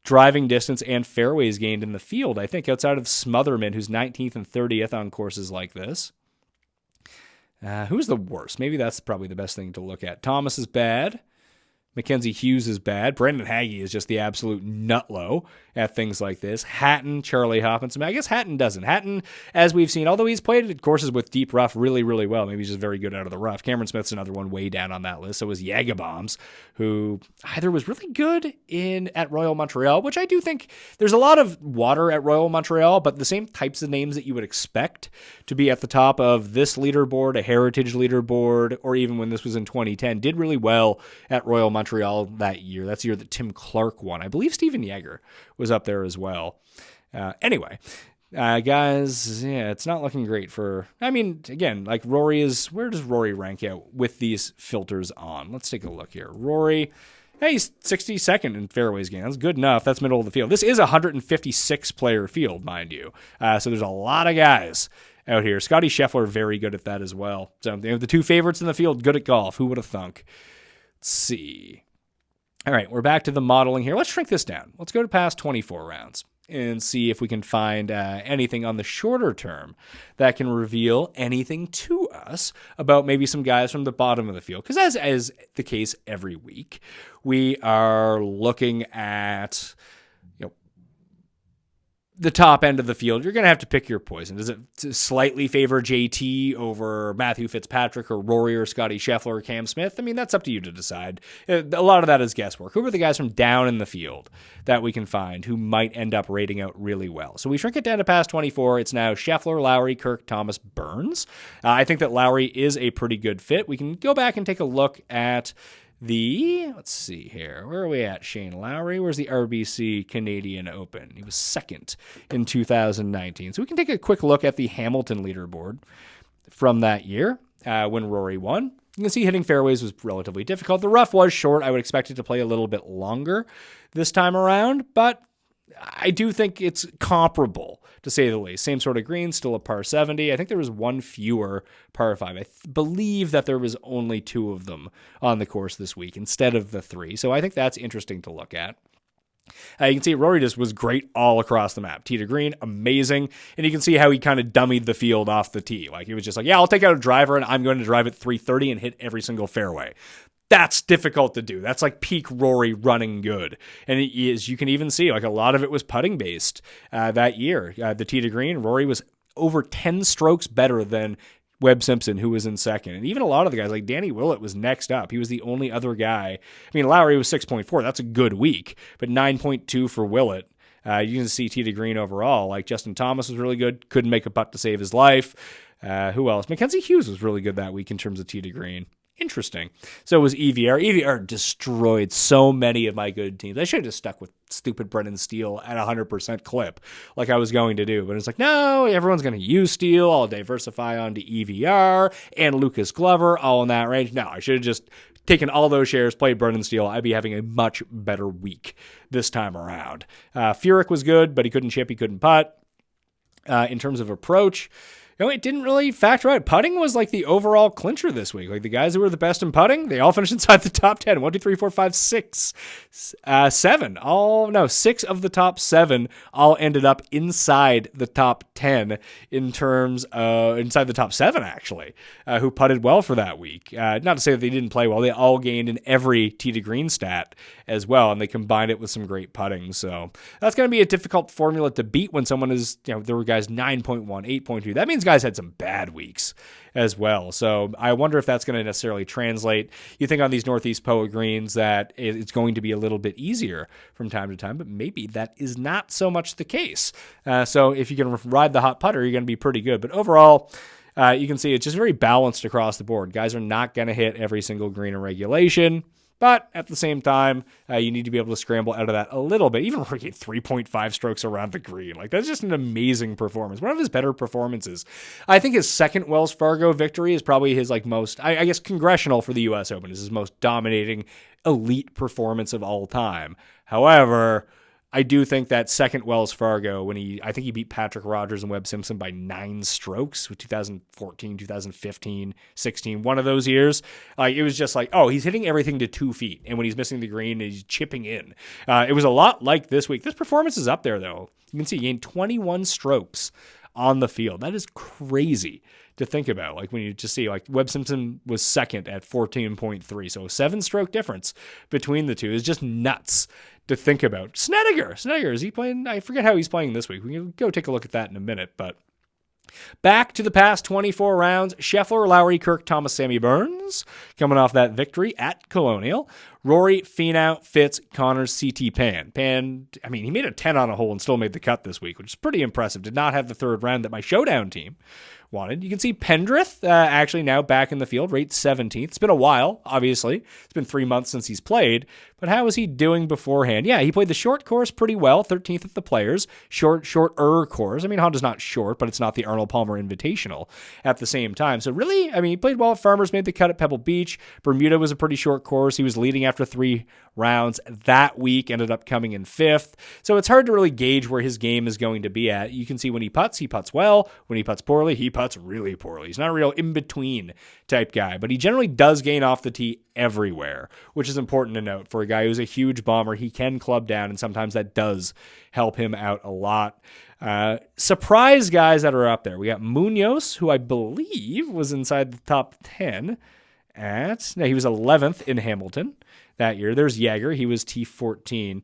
driving distance and fairways gained in the field, I think, outside of Smotherman, who's 19th and 30th on courses like this. Who's the worst? Maybe that's probably the best thing to look at. Thomas is bad. Mackenzie Hughes is bad. Brendan Hagee is just the absolute nutlow at things like this. Hatton, Charlie Hopkinson. I guess Hatton doesn't. Hatton, as we've seen, although he's played at courses with deep rough really, really well, maybe he's just very good out of the rough. Cameron Smith's another one way down on that list. So was Yagabombs, who either was really good at Royal Montreal, which I do think there's a lot of water at Royal Montreal, but the same types of names that you would expect to be at the top of this leaderboard, a heritage leaderboard, or even when this was in 2010, did really well at Royal Montreal that year. That's the year that Tim Clark won. I believe Steven Yeager was up there as well. Anyway, guys, it's not looking great for, again, like Rory is, where does Rory rank out with these filters on? Let's take a look here. Rory, he's 62nd in fairways gained. That's good enough. That's middle of the field. This is a 156 player field, mind you. So there's a lot of guys out here. Scotty Scheffler, very good at that as well. So the two favorites in the field, good at golf. Who would have thunk? Let's see. All right, we're back to the modeling here. Let's shrink this down. Let's go to past 24 rounds and see if we can find anything on the shorter term that can reveal anything to us about maybe some guys from the bottom of the field. Because as is the case every week, we are looking at the top end of the field. You're going to have to pick your poison. Does it slightly favor JT over Matthew Fitzpatrick or Rory or Scotty Scheffler or Cam Smith? That's up to you to decide. A lot of that is guesswork. Who are the guys from down in the field that we can find who might end up rating out really well? So we shrink it down to past 24. It's now Scheffler, Lowry, Kirk, Thomas, Burns. I think that Lowry is a pretty good fit. We can go back and take a look at let's see here. Where are we at, Shane Lowry? Where's the RBC Canadian Open? He was second in 2019. So we can take a quick look at the Hamilton leaderboard from that year when Rory won. You can see hitting fairways was relatively difficult. The rough was short. I would expect it to play a little bit longer this time around, but I do think it's comparable, to say the least. Same sort of green, still a par 70. I think there was one fewer par 5. I believe that there was only 2 of them on the course this week instead of the 3. So I think that's interesting to look at. You can see Rory just was great all across the map. Tee to green, amazing. And you can see how he kind of dummied the field off the tee. Like he was just like, I'll take out a driver and I'm going to drive it 330 and hit every single fairway. That's difficult to do. That's like peak Rory running good. And you can even see, like a lot of it was putting based that year. The tee to green, Rory was over 10 strokes better than Webb Simpson, who was in second. And even a lot of the guys, like Danny Willett was next up. He was the only other guy. Lowry was 6.4. That's a good week. But 9.2 for Willett. You can see tee to green overall. Like Justin Thomas was really good. Couldn't make a putt to save his life. Who else? Mackenzie Hughes was really good that week in terms of tee to green. Interesting. So it was EVR. EVR destroyed so many of my good teams. I should have just stuck with stupid Brendan Steele at 100% clip like I was going to do. But it's like, no, everyone's going to use Steele. I'll diversify onto EVR and Lucas Glover, all in that range. No, I should have just taken all those shares, played Brendan Steele. I'd be having a much better week this time around. Furyk was good, but he couldn't chip, he couldn't putt. In terms of approach, it didn't really factor out. Putting was like the overall clincher this week. Like the guys who were the best in putting, they all finished inside the top 10. 1, 2, 3, 4, 5, 6, 7. 6 of the top 7 all ended up inside the top 10 in terms of inside the top 7 actually, who putted well for that week. Not to say that they didn't play well. They all gained in every tee to green stat as well, and they combined it with some great putting. So that's going to be a difficult formula to beat when someone is, there were guys 9.1, 8.2. That means guys had some bad weeks as well. So I wonder if that's going to necessarily translate. You think on these Northeast Poa greens that it's going to be a little bit easier from time to time, but maybe that is not so much the case. So if you can ride the hot putter, you're going to be pretty good. But overall, you can see it's just very balanced across the board. Guys are not going to hit every single green in regulation. But at the same time, you need to be able to scramble out of that a little bit. Even working 3.5 strokes around the green. Like, that's just an amazing performance. One of his better performances. I think his second Wells Fargo victory is probably his most, I guess, congressional for the U.S. Open is his most dominating elite performance of all time. However, I do think that second Wells Fargo, I think he beat Patrick Rogers and Webb Simpson by 9 strokes with 2014, 2015, 16, one of those years. It was just he's hitting everything to 2 feet. And when he's missing the green, he's chipping in. It was a lot like this week. This performance is up there, though. You can see he gained 21 strokes on the field. That is crazy to think about. When you just see, Webb Simpson was second at 14.3. So a 7-stroke difference between the two is just nuts to think about. Snedeker, is he playing? I forget how he's playing this week. We can go take a look at that in a minute, but back to the past 24 rounds. Scheffler, Lowry, Kirk, Thomas, Sammy Burns coming off that victory at Colonial. Rory, Finau, Fitz, Connors, CT Pan. Pan, he made a 10 on a hole and still made the cut this week, which is pretty impressive. Did not have the third round that my showdown team wanted. You can see Pendrith actually now back in the field, rated 17th. It's been a while, obviously. It's been 3 months since he's played, but how was he doing beforehand? Yeah, he played the short course pretty well, 13th at the Players. Shorter course. Honda's not short, but it's not the Arnold Palmer Invitational at the same time. So really, he played well at Farmers, made the cut at Pebble Beach. Bermuda was a pretty short course. He was leading after 3 rounds that week, ended up coming in 5th. So it's hard to really gauge where his game is going to be at. You can see when he puts well. When he puts poorly, he puts really poorly. He's not a real in-between type guy, but he generally does gain off the tee everywhere, which is important to note for a guy who's a huge bomber. He can club down, and sometimes that does help him out a lot. Surprise guys that are up there. We got Munoz, who I believe was inside the top 10 he was 11th in Hamilton that year. There's Jaeger. He was T14.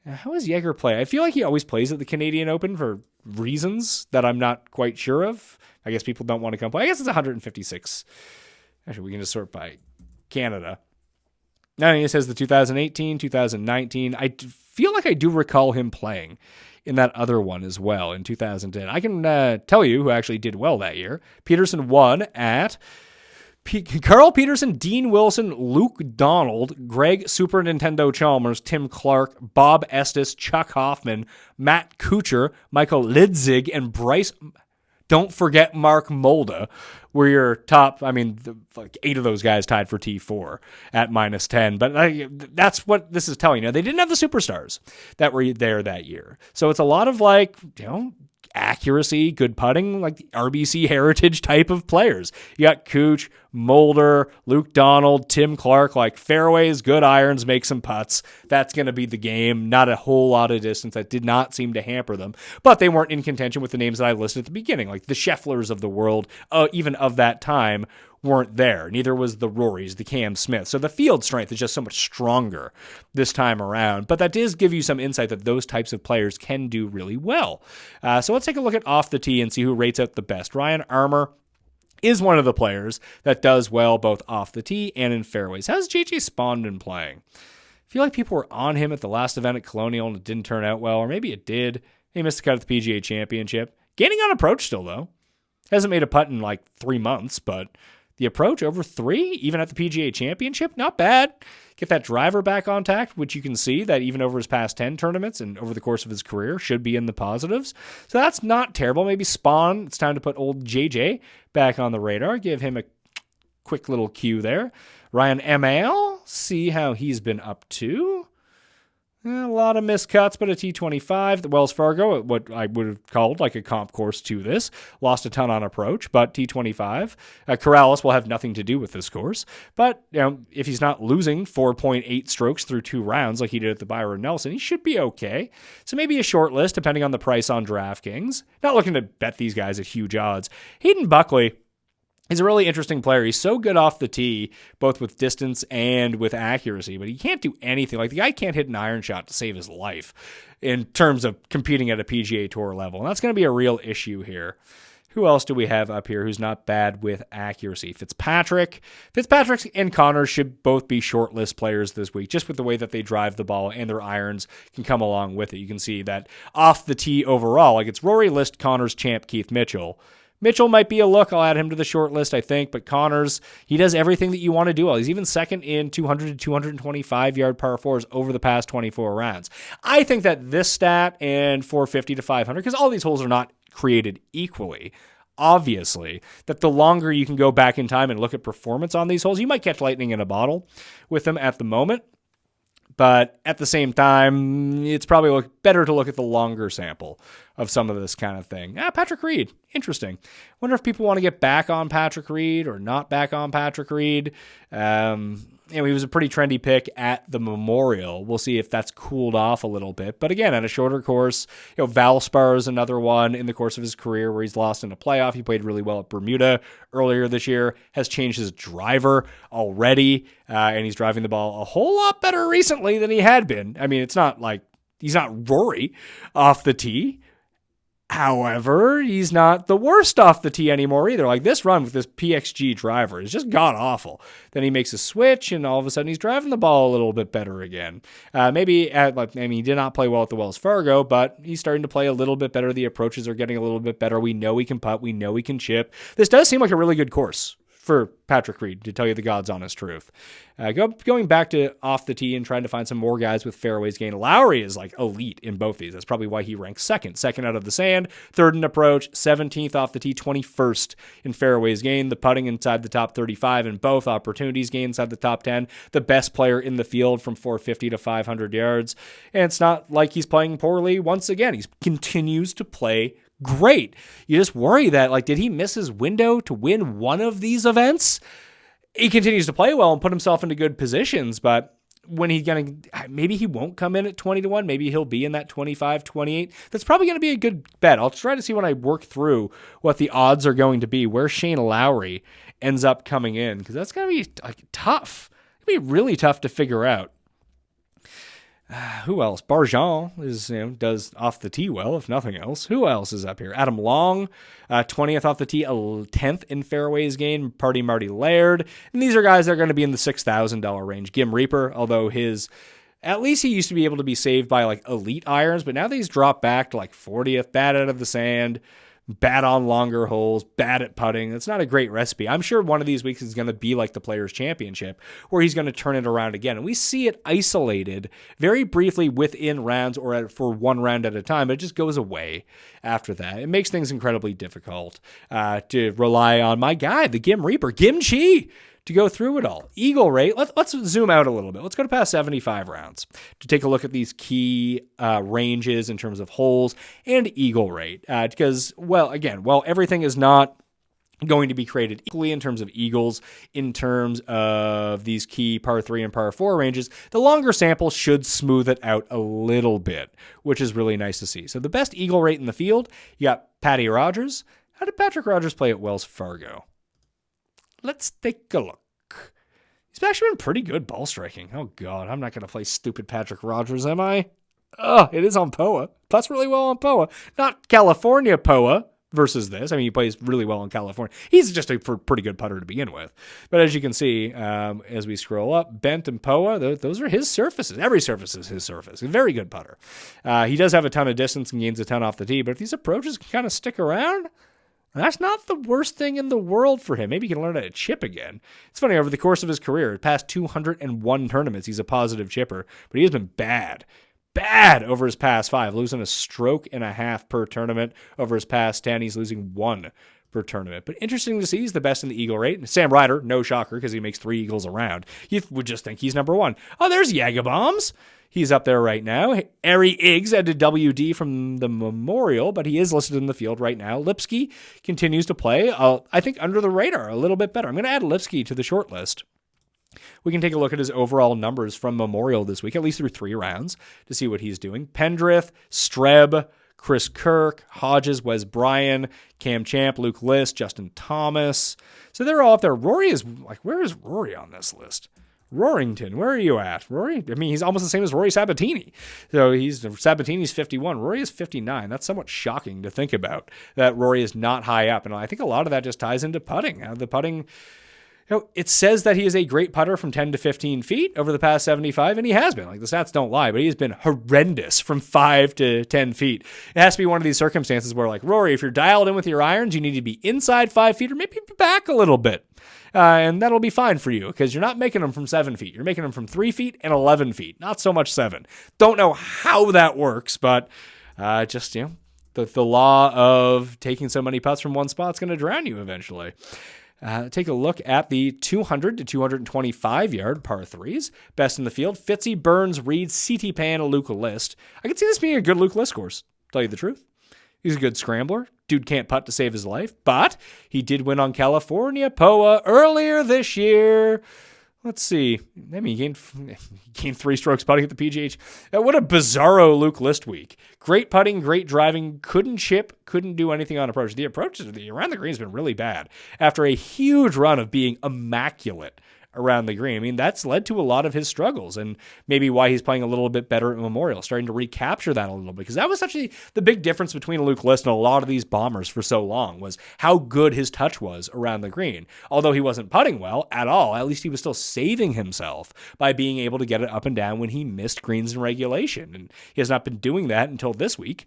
How does Jaeger play? I feel like he always plays at the Canadian Open for reasons that I'm not quite sure of. I guess people don't want to come play. I guess it's 156. Actually, we can just sort by Canada. Now he says the 2018, 2019. I feel like I do recall him playing in that other one as well in 2010. I can tell you who actually did well that year. Peterson won at Carl Peterson, Dean Wilson, Luke Donald, Greg Super Nintendo Chalmers, Tim Clark, Bob Estes, Chuck Hoffman, Matt Kuchar, Michael Lidzig, and Bryce. Don't forget Mark Molda were your top. 8 of those guys tied for T4 at -10. But that's what this is telling you. They didn't have the superstars that were there that year. So it's a lot of accuracy, good putting, the RBC heritage type of players. You got Cooch, Mulder, Luke Donald, Tim Clark, fairways, good irons, make some putts. That's going to be the game. Not a whole lot of distance. That did not seem to hamper them. But they weren't in contention with the names that I listed at the beginning, like the Schefflers of the world, even of that time, weren't there. Neither was the Rorys, the Cam Smith. So the field strength is just so much stronger this time around. But that does give you some insight that those types of players can do really well. So let's take a look at off the tee and see who rates out the best. Ryan Armour is one of the players that does well both off the tee and in fairways. How's JJ Spawn been playing? I feel like people were on him at the last event at Colonial and it didn't turn out well, or maybe it did. He missed the cut at the PGA Championship. Gaining on approach still, though. Hasn't made a putt in 3 months, but the approach over 3, even at the PGA Championship, not bad. Get that driver back on tact, which you can see that even over his past 10 tournaments and over the course of his career should be in the positives. So that's not terrible. Maybe Spawn, it's time to put old JJ back on the radar. Give him a quick little cue there. Ryan ML, see how he's been up to. A lot of missed cuts, but a T25. The Wells Fargo, what I would have called like a comp course to this, lost a ton on approach, but T25. Corrales will have nothing to do with this course, but if he's not losing 4.8 strokes through 2 rounds like he did at the Byron Nelson, he should be okay. So maybe a short list depending on the price on DraftKings. Not looking to bet these guys at huge odds. Hayden Buckley, he's a really interesting player. He's so good off the tee, both with distance and with accuracy, but he can't do anything. Like, the guy can't hit an iron shot to save his life in terms of competing at a PGA Tour level. And that's going to be a real issue here. Who else do we have up here who's not bad with accuracy? Fitzpatrick and Connors should both be short list players this week, just with the way that they drive the ball and their irons can come along with it. You can see that off the tee overall, like it's Rory List, Connors, Champ, Keith Mitchell. Mitchell might be a look. I'll add him to the short list, I think. But Connors, he does everything that you want to do. He's even second in 200 to 225 yard par 4s over the past 24 rounds. I think that this stat and 450 to 500, because all these holes are not created equally, obviously, that the longer you can go back in time and look at performance on these holes, you might catch lightning in a bottle with them at the moment. But at the same time, it's probably better to look at the longer sample of some of this kind of thing. Patrick Reed, interesting. Wonder if people want to get back on Patrick Reed or not back on Patrick Reed. He was a pretty trendy pick at the Memorial. We'll see if that's cooled off a little bit. But again, at a shorter course, Valspar is another one in the course of his career where he's lost in a playoff. He played really well at Bermuda earlier this year, has changed his driver already, and he's driving the ball a whole lot better recently than he had been. I mean, it's not like he's not Rory off the tee. However, he's not the worst off the tee anymore either. Like, this run with this PXG driver is just god-awful. Then he makes a switch, and all of a sudden he's driving the ball a little bit better again. He did not play well at the Wells Fargo, but he's starting to play a little bit better. The approaches are getting a little bit better. We know he can putt. We know he can chip. This does seem like a really good course for Patrick Reed, to tell you the God's honest truth. Going back to off the tee and trying to find some more guys with fairways gained. Lowry is like elite in both these. That's probably why he ranks second out of the sand, third in approach, 17th off the tee, 21st in fairways gained, the putting inside the top 35 in both, opportunities gained inside the top 10, the best player in the field from 450 to 500 yards. And it's not like he's playing poorly once again. He continues to play great. You just worry that, did he miss his window to win one of these events? He continues to play well and put himself into good positions, but maybe he won't come in at 20 to 1. Maybe he'll be in that 25, 28. That's probably going to be a good bet. I'll try to see when I work through what the odds are going to be, where Shane Lowry ends up coming in, because that's going to be tough. It'll be really tough to figure out. Who else? Barjan does off the tee well, if nothing else. Who else is up here? Adam Long, 20th off the tee, 10th in fairways gained. Marty Laird. And these are guys that are going to be in the $6,000 range. Gim Reaper, although at least he used to be able to be saved by elite irons, but now that he's dropped back to 40th, bad out of the sand, bad on longer holes, bad at putting. That's not a great recipe. I'm sure one of these weeks is going to be like the Players' Championship, where he's going to turn it around again. And we see it isolated very briefly within rounds or for one round at a time, but it just goes away after that. It makes things incredibly difficult to rely on my guy, the Gim Reaper, Gim Chi, to go through it all. Eagle rate, let's zoom out a little bit. Let's go to past 75 rounds to take a look at these key ranges in terms of holes and eagle rate. Because, while everything is not going to be created equally in terms of eagles, in terms of these key par 3 and par 4 ranges, the longer sample should smooth it out a little bit, which is really nice to see. So the best eagle rate in the field, you got Patty Rogers. How did Patrick Rogers play at Wells Fargo? Let's take a look. He's actually been pretty good ball striking. Oh, God, I'm not going to play stupid Patrick Rogers, am I? Oh, it is on POA. Plus really well on POA. Not California POA versus this. I mean, he plays really well in California. He's just a pretty good putter to begin with. But as you can see, as we scroll up, Bent and POA, those are his surfaces. Every surface is his surface. A very good putter. He does have a ton of distance and gains a ton off the tee, but if these approaches can kind of stick around, that's not the worst thing in the world for him. Maybe he can learn how to chip again. It's funny, over the course of his career, past 201 tournaments, he's a positive chipper, but he has been bad over his past 5, losing a stroke and a half per tournament. Over his past 10, he's losing 1 per tournament. But interesting to see, he's the best in the eagle rate. Sam Ryder, no shocker, because he makes 3 eagles a round. You would just think he's number 1. Oh, there's Yagabombs. He's up there right now. Ari Iggs had a WD from the Memorial, but he is listed in the field right now. Lipsky continues to play, I think, under the radar a little bit better. I'm going to add Lipsky to the short list. We can take a look at his overall numbers from Memorial this week, at least through 3 rounds, to see what he's doing. Pendrith, Streb, Chris Kirk, Hodges, Wes Bryan, Cam Champ, Luke List, Justin Thomas. So they're all up there. Rory is like, where is Rory on this list? Roarington, where are you at? Rory? I mean, he's almost the same as Rory Sabatini. So Sabatini's 51. Rory is 59. That's somewhat shocking to think about, that Rory is not high up. And I think a lot of that just ties into putting. The putting, it says that he is a great putter from 10 to 15 feet over the past 75, and he has been. Like, the stats don't lie, but he has been horrendous from 5 to 10 feet. It has to be one of these circumstances where, like, Rory, if you're dialed in with your irons, you need to be inside 5 feet or maybe back a little bit. And that'll be fine for you because you're not making them from 7 feet. You're making them from 3 feet and 11 feet, not so much 7. Don't know how that works, but the law of taking so many putts from one spot is going to drown you eventually. Take a look at the 200 to 225 yard par 3s. Best in the field, Fitzy, Burns, Reed, CT Pan, Luke List. I could see this being a good Luke List course, to tell you the truth. He's a good scrambler. Dude can't putt to save his life, but he did win on California POA earlier this year. Let's see. I mean, he gained 3 strokes putting at the PGH. What a bizarro Luke List week. Great putting, great driving, couldn't chip, couldn't do anything on approach. The approaches around the green has been really bad after a huge run of being immaculate around the green. I mean, that's led to a lot of his struggles and maybe why he's playing a little bit better at Memorial, starting to recapture that a little bit, because that was such the big difference between Luke List and a lot of these bombers for so long was how good his touch was around the green. Although he wasn't putting well at all, at least he was still saving himself by being able to get it up and down when he missed greens in regulation. And he has not been doing that until this week.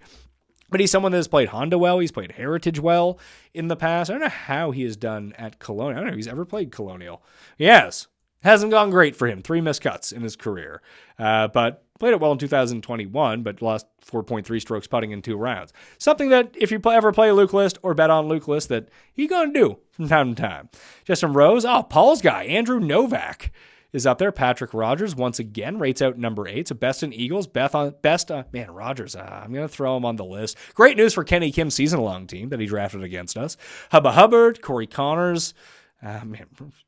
But he's someone that has played Honda well. He's played Heritage well in the past. I don't know how he has done at Colonial. I don't know if he's ever played Colonial. Yes. Hasn't gone great for him. 3 missed cuts in his career. But played it well in 2021, but lost 4.3 strokes putting in 2 rounds. Something that if you ever play Luke List or bet on Luke List that you're going to do from time to time. Just some rows. Oh, Paul's guy, Andrew Novak, is up there. Patrick Rogers, once again, rates out number 8. So best in Eagles, Rogers, I'm going to throw him on the list. Great news for Kenny Kim's season-long team that he drafted against us. Hubba Hubbard, Corey Connors,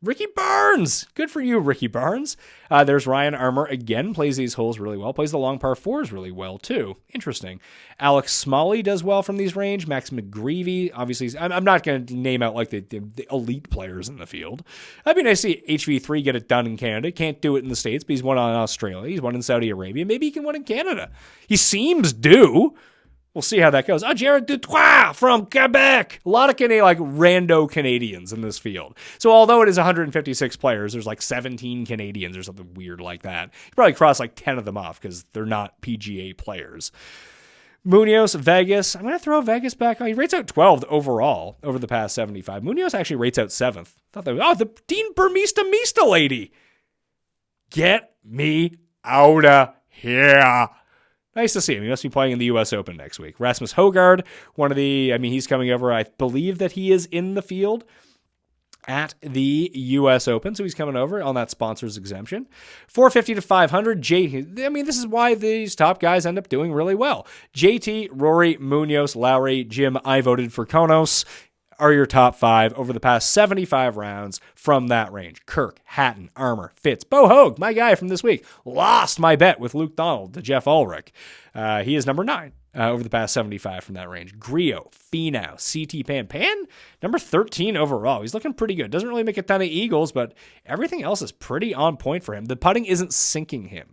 Ricky Barnes. Good for you, Ricky Barnes. There's Ryan Armour again, plays these holes really well, plays the long par 4s really well too. Interesting. Alex Smalley does well from these range. Max McGreevy, obviously, I'm not going to name out like the elite players in the field. I'd be nice to see HV3 get it done in Canada. Can't do it in the States, but he's won in Australia. He's won in Saudi Arabia. Maybe he can win in Canada. He seems due. We'll see how that goes. Jared Dutois from Quebec. A lot of rando Canadians in this field. So although it is 156 players, there's like 17 Canadians or something weird like that. You probably cross like 10 of them off because they're not PGA players. Munoz, Vegas. I'm going to throw Vegas back on. He rates out 12th overall over the past 75. Munoz actually rates out 7th. The Dean Burmista lady. Get me out of here. Nice to see him. He must be playing in the U.S. Open next week. Rasmus Højgaard, he's coming over. I believe that he is in the field at the U.S. Open, so he's coming over on that sponsor's exemption. 450 to 500. This is why these top guys end up doing really well. JT, Rory, Munoz, Lowry, Jim, I voted for Konos are your top 5 over the past 75 rounds from that range. Kirk, Hatton, Armour, Fitz, Bo Hoag, my guy from this week, lost my bet with Luke Donald to Jeff Ulrich. He is number 9 over the past 75 from that range. Griot, Finau, CT Pan, number 13 overall. He's looking pretty good. Doesn't really make a ton of eagles, but everything else is pretty on point for him. The putting isn't sinking him.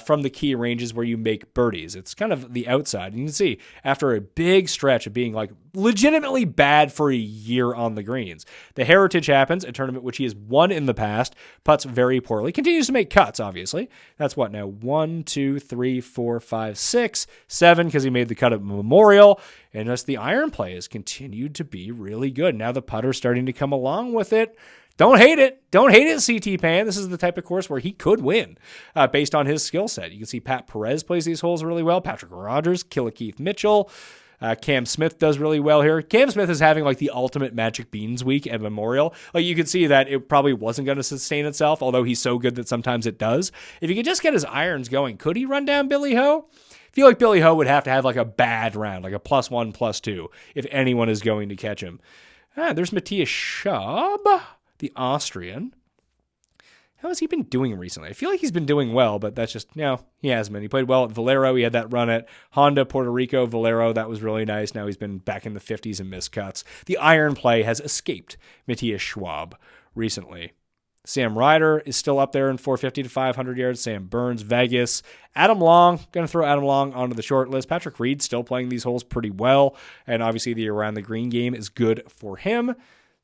From the key ranges where you make birdies. It's kind of the outside. And you can see after a big stretch of being like legitimately bad for a year on the greens, the Heritage happens, a tournament which he has won in the past, putts very poorly, continues to make cuts, obviously. That's what now? 1, 2, 3, 4, 5, 6, 7, because he made the cut at Memorial. And just the iron play has continued to be really good. Now the putter's starting to come along with it. Don't hate it. Don't hate it, CT Pan. This is the type of course where he could win based on his skill set. You can see Pat Perez plays these holes really well. Patrick Rogers, Keith Mitchell. Cam Smith does really well here. Cam Smith is having like the ultimate Magic Beans week at Memorial. Like you could see that it probably wasn't going to sustain itself, although he's so good that sometimes it does. If he could just get his irons going, could he run down Billy Ho? I feel like Billy Ho would have to have like a bad round, like a +1, +2, if anyone is going to catch him. There's Matthias Schaub, the Austrian. How has he been doing recently? I feel like he's been doing well, but that's just, he hasn't been. He played well at Valero. He had that run at Honda, Puerto Rico, Valero. That was really nice. Now he's been back in the 50s and missed cuts. The iron play has escaped Matthias Schwab recently. Sam Ryder is still up there in 450 to 500 yards. Sam Burns, Vegas. Adam Long, going to throw Adam Long onto the short list. Patrick Reed still playing these holes pretty well, and obviously the around the green game is good for him.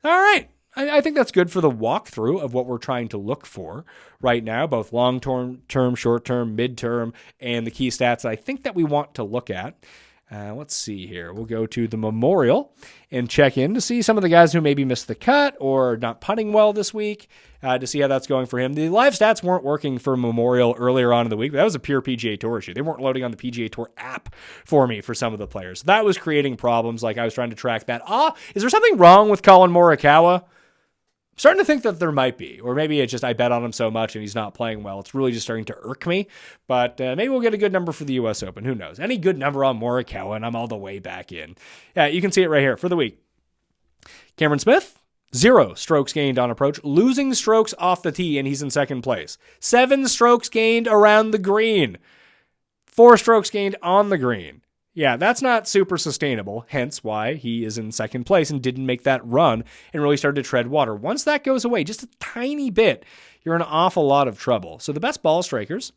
All right. I think that's good for the walkthrough of what we're trying to look for right now, both long-term, short-term, mid-term, and the key stats that I think that we want to look at. Let's see here. We'll go to the Memorial and check in to see some of the guys who maybe missed the cut or not putting well this week to see how that's going for him. The live stats weren't working for Memorial earlier on in the week. That was a pure PGA Tour issue. They weren't loading on the PGA Tour app for me for some of the players. That was creating problems. Like I was trying to track that. Is there something wrong with Colin Morikawa? I'm starting to think that there might be, or maybe it's just I bet on him so much and he's not playing well. It's really just starting to irk me, but maybe we'll get a good number for the U.S. Open. Who knows? Any good number on Morikawa, and I'm all the way back in. Yeah, you can see it right here for the week. Cameron Smith, 0 strokes gained on approach, losing strokes off the tee, and he's in second place. 7 strokes gained around the green. 4 strokes gained on the green. Yeah, that's not super sustainable, hence why he is in second place and didn't make that run and really started to tread water. Once that goes away, just a tiny bit, you're in an awful lot of trouble. So the best ball strikers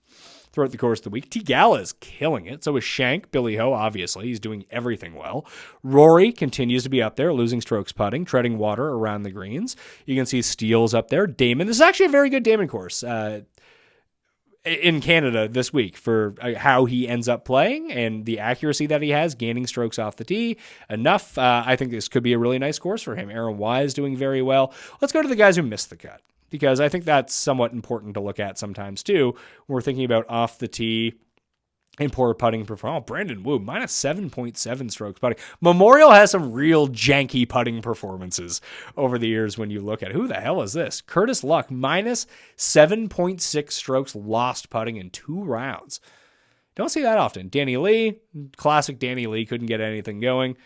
throughout the course of the week, Tigala is killing it. So is Shank, Billy Ho, obviously. He's doing everything well. Rory continues to be up there, losing strokes putting, treading water around the greens. You can see Steele's up there. Damon, this is actually a very good Damon course. In Canada this week for how he ends up playing and the accuracy that he has, gaining strokes off the tee. Enough. I think this could be a really nice course for him. Aaron Wise doing very well. Let's go to the guys who missed the cut, because I think that's somewhat important to look at sometimes too when we're thinking about off the tee and poor putting performance. Brandon Wu, minus 7.7 strokes putting. Memorial has some real janky putting performances over the years when you look at it. Who the hell is this? Curtis Luck, minus 7.6 strokes lost putting in 2 rounds. Don't see that often. Danny Lee, classic Danny Lee, couldn't get anything going.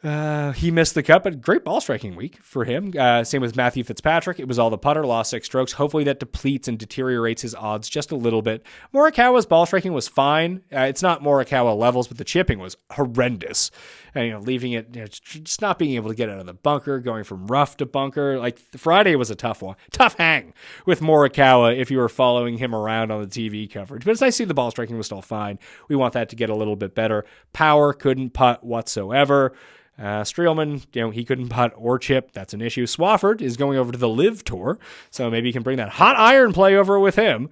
He missed the cut, but great ball striking week for him. Same with Matthew Fitzpatrick. It was all the putter, lost 6 strokes. Hopefully that depletes and deteriorates his odds just a little bit. Morikawa's ball striking was fine. It's not Morikawa levels, but the chipping was horrendous. And, leaving it, just not being able to get out of the bunker, going from rough to bunker. Like Friday was a tough one. Tough hang with Morikawa if you were following him around on the TV coverage. But it's nice to see the ball striking was still fine. We want that to get a little bit better. Power couldn't putt whatsoever. Streelman, he couldn't putt or chip. That's an issue. Swafford is going over to the Live Tour, so maybe you can bring that hot iron play over with him.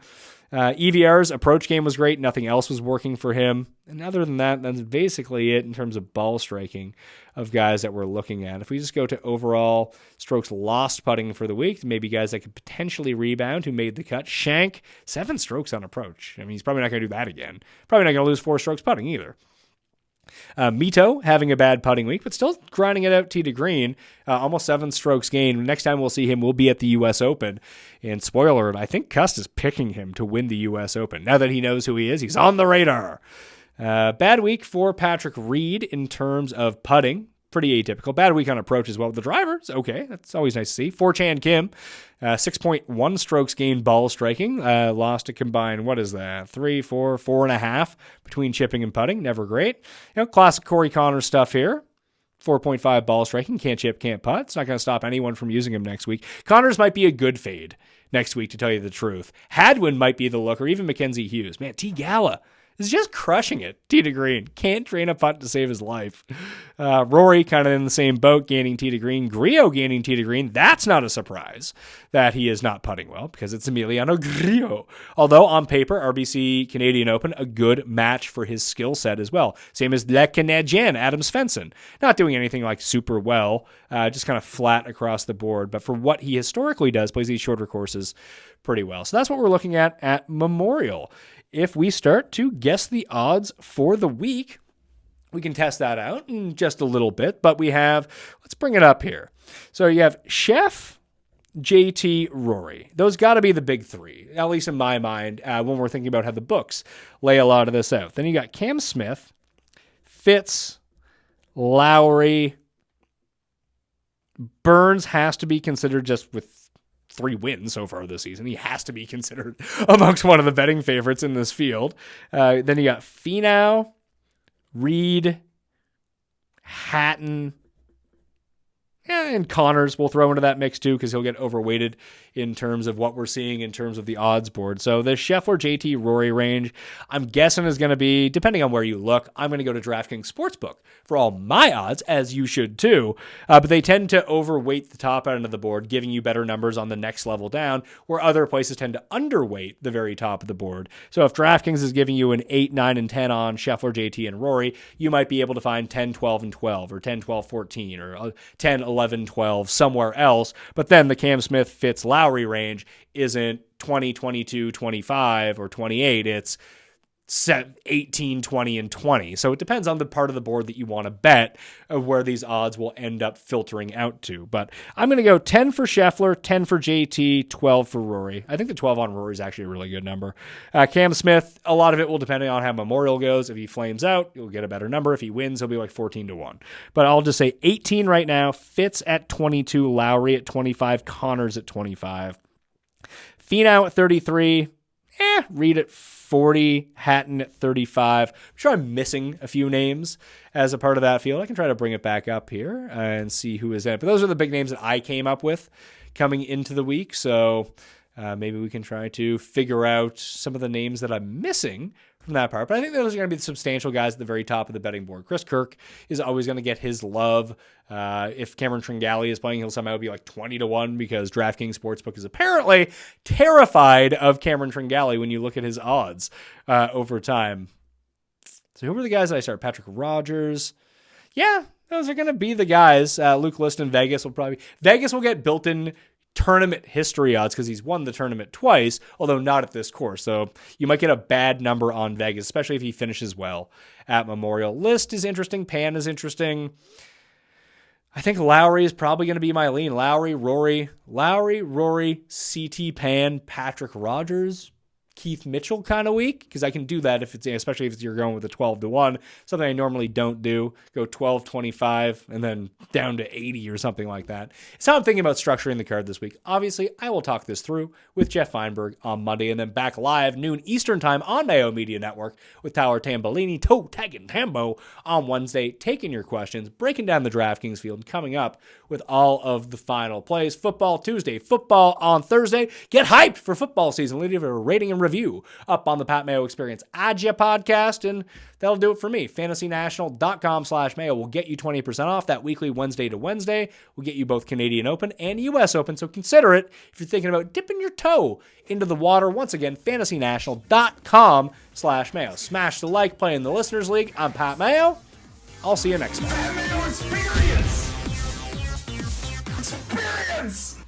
EVR's approach game was great. Nothing else was working for him. And other than that, that's basically it in terms of ball striking of guys that we're looking at. If we just go to overall strokes lost putting for the week, maybe guys that could potentially rebound who made the cut. Shank, 7 strokes on approach. I mean, he's probably not going to do that again. Probably not going to lose 4 strokes putting either. Mito having a bad putting week, but still grinding it out tee to green, almost 7 strokes gained. Next time we'll see him, we'll be at the U.S. Open. And spoiler, I think Cust is picking him to win the U.S. Open. Now that he knows who he is, he's on the radar. Bad week for Patrick Reed in terms of putting. Pretty atypical. Bad week on approach as well. The driver's okay. That's always nice to see. 4Chan Kim, 6.1 strokes gained ball striking. Lost a combined, 3, 4, 4.5 between chipping and putting. Never great. Classic Corey Connors stuff here. 4.5 ball striking. Can't chip, can't putt. It's not going to stop anyone from using him next week. Connors might be a good fade next week, to tell you the truth. Hadwin might be the look, or even Mackenzie Hughes. Man, T. Gala is just crushing it. Tee to green. Can't drain a putt to save his life. Rory kind of in the same boat, gaining tee to green. Grillo gaining tee to green. That's not a surprise that he is not putting well, because it's Emiliano Grillo. Although on paper, RBC Canadian Open, a good match for his skill set as well. Same as Le Canadien, Adam Svensson. Not doing anything like super well, just kind of flat across the board. But for what he historically does, plays these shorter courses pretty well. So that's what we're looking at Memorial. If we start to guess the odds for the week, We can test that out in just a little bit, but let's bring it up here. So you have Chef, JT, Rory. Those got to be the big three, at least in my mind, when we're thinking about how the books lay a lot of this out. Then you got Cam Smith, Fitz, Lowry. Burns has to be considered just with 3 wins so far this season. He has to be considered amongst one of the betting favorites in this field. Then you got Finau, Reed, Hatton, and Connors we'll throw into that mix too because he'll get overweighted in terms of what we're seeing in terms of the odds board. So the Scheffler, JT, Rory range, I'm guessing is going to be, depending on where you look, I'm going to go to DraftKings Sportsbook for all my odds, as you should too. But they tend to overweight the top end of the board, giving you better numbers on the next level down, where other places tend to underweight the very top of the board. So if DraftKings is giving you an 8, 9, and 10 on Scheffler, JT, and Rory, you might be able to find 10, 12, and 12, or 10, 12, 14, or 10, 11, 12 somewhere else. But then the Cam Smith, Fitz, Lowry range isn't 20, 22, 25, or 28. It's 18, 20, and 20. So it depends on the part of the board that you want to bet of where these odds will end up filtering out to. But I'm going to go 10 for Scheffler, 10 for JT, 12 for Rory. I think the 12 on Rory is actually a really good number. Cam Smith, a lot of it will depend on how Memorial goes. If he flames out, you'll get a better number. If he wins, he'll be like 14-1. But I'll just say 18 right now, Fitz at 22, Lowry at 25, Connors at 25. Finau at 33, Reed at 40, Hatton at 35. I'm sure I'm missing a few names as a part of that field. I can try to bring it back up here and see who is in it. But those are the big names that I came up with coming into the week. So maybe we can try to figure out some of the names that I'm missing from that part. But I think those are going to be the substantial guys at the very top of the betting board. Chris Kirk is always going to get his love. If Cameron Tringali is playing, he'll somehow be like 20-1 because DraftKings Sportsbook is apparently terrified of Cameron Tringali when you look at his odds over time. So who are the guys that I start? Patrick Rogers. Yeah, those are going to be the guys. Luke List in Vegas will get built-in tournament history odds because he's won the tournament twice, although not at this course. So you might get a bad number on Vegas, especially if he finishes well at Memorial. List is interesting. Pan is interesting. I think Lowry is probably going to be my lean. Lowry, Rory, CT Pan, Patrick Rogers, Keith Mitchell kind of week, because I can do that if it's, especially if you're going with a 12-1, something I normally don't do. Go 12, 25, and then down to 80 or something like that. It's how I'm thinking about structuring the card this week. Obviously, I will talk this through with Jeff Feinberg on Monday, and then back live noon Eastern time on Mayo Media Network with Tyler Tambolini, tagging Tambo on Wednesday, taking your questions, breaking down the DraftKings field, coming up with all of the final plays. Football Tuesday, football on Thursday. Get hyped for football season. Leave a rating and review up on the Pat Mayo Experience Adja podcast, and that'll do it for me. FantasyNational.com/Mayo will get you 20% off that weekly Wednesday to Wednesday. We'll get you both Canadian Open and U.S. Open, so consider it if you're thinking about dipping your toe into the water. Once again, FantasyNational.com/Mayo. Smash the like, play in the Listeners League. I'm Pat Mayo. I'll see you next time. Pat Mayo Experience! Experience!